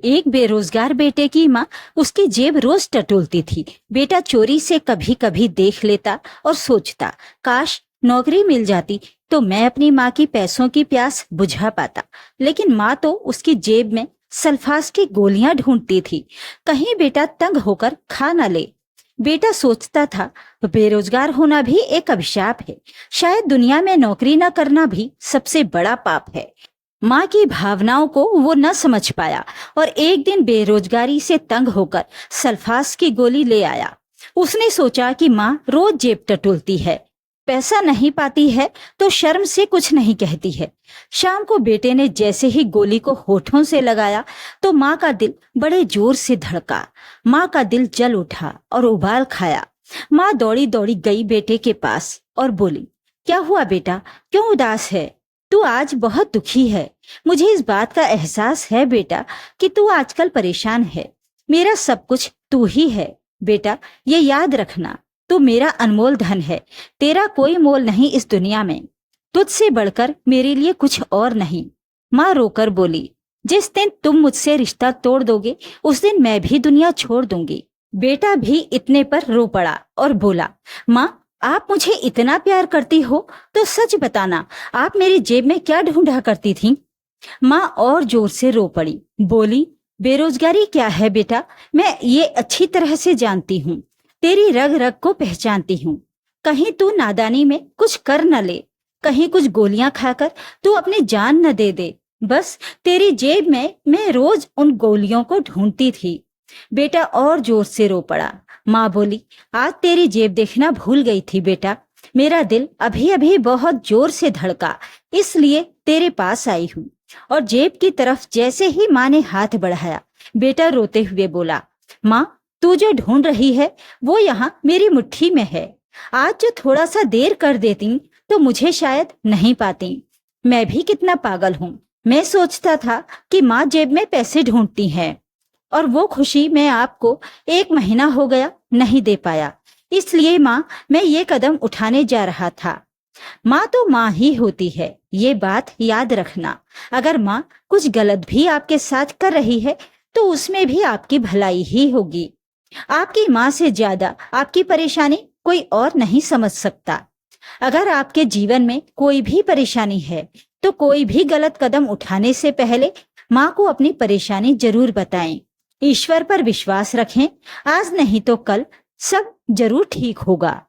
एक बेरोजगार बेटे की माँ उसकी जेब रोज टटोलती थी। बेटा चोरी से कभी कभी देख लेता और सोचता, काश नौकरी मिल जाती तो मैं अपनी माँ की पैसों की प्यास बुझा पाता। लेकिन माँ तो उसकी जेब में सल्फास की गोलियां ढूंढती थी, कहीं बेटा तंग होकर खा न ले। बेटा सोचता था, बेरोजगार होना भी एक अभिशाप है, शायद दुनिया में नौकरी न करना भी सबसे बड़ा पाप है। माँ की भावनाओं को वो न समझ पाया और एक दिन बेरोजगारी से तंग होकर सल्फास की गोली ले आया। उसने सोचा कि माँ रोज जेब टटोलती है, पैसा नहीं पाती है तो शर्म से कुछ नहीं कहती है। शाम को बेटे ने जैसे ही गोली को होठों से लगाया तो माँ का दिल बड़े जोर से धड़का। माँ का दिल जल उठा और उबाल खाया। माँ दौड़ी दौड़ी गई बेटे के पास और बोली, क्या हुआ बेटा, क्यों उदास है? तू आज बहुत दुखी है। मुझे इस बात का एहसास है बेटा कि तू आजकल परेशान है। मेरा सब कुछ तू ही है बेटा, ये याद रखना, तू मेरा अनमोल धन है। तेरा कोई मोल नहीं इस दुनिया में, तुझसे बढ़कर मेरे लिए कुछ और नहीं। माँ रोकर बोली, जिस दिन तुम मुझसे रिश्ता तोड़ दोगे उस दिन मैं भी दुनिया छोड़ दूंगी। बेटा भी इतने पर रो पड़ा और बोला, माँ आप मुझे इतना प्यार करती हो तो सच बताना, आप मेरी जेब में क्या ढूंढा करती थी? माँ और जोर से रो पड़ी, बोली, बेरोजगारी क्या है बेटा, मैं ये अच्छी तरह से जानती हूँ, तेरी रग रग को पहचानती हूँ। कहीं तू नादानी में कुछ कर न ले, कहीं कुछ गोलियां खाकर तू अपनी जान न दे दे। बस तेरी जेब में मैं रोज उन गोलियों को ढूंढती थी। बेटा और जोर से रो पड़ा। माँ बोली, आज तेरी जेब देखना भूल गई थी बेटा, मेरा दिल अभी अभी बहुत जोर से धड़का, इसलिए तेरे पास आई हूँ। और जेब की तरफ जैसे ही माँ ने हाथ बढ़ाया, बेटा रोते हुए बोला, माँ तू जो ढूंढ रही है वो यहाँ मेरी मुट्ठी में है। आज जो थोड़ा सा देर कर देती तो मुझे शायद नहीं पाती। मैं भी कितना पागल हूँ, मैं सोचता था कि माँ जेब में पैसे ढूंढती है और वो खुशी मैं आपको 1 महीना हो गया नहीं दे पाया, इसलिए माँ मैं ये कदम उठाने जा रहा था। माँ तो माँ ही होती है, ये बात याद रखना। अगर माँ कुछ गलत भी आपके साथ कर रही है तो उसमें भी आपकी भलाई ही होगी। आपकी माँ से ज्यादा आपकी परेशानी कोई और नहीं समझ सकता। अगर आपके जीवन में कोई भी परेशानी है तो कोई भी गलत कदम उठाने से पहले माँ को अपनी परेशानी जरूर बताएं। ईश्वर पर विश्वास रखें, आज नहीं तो कल सब जरूर ठीक होगा।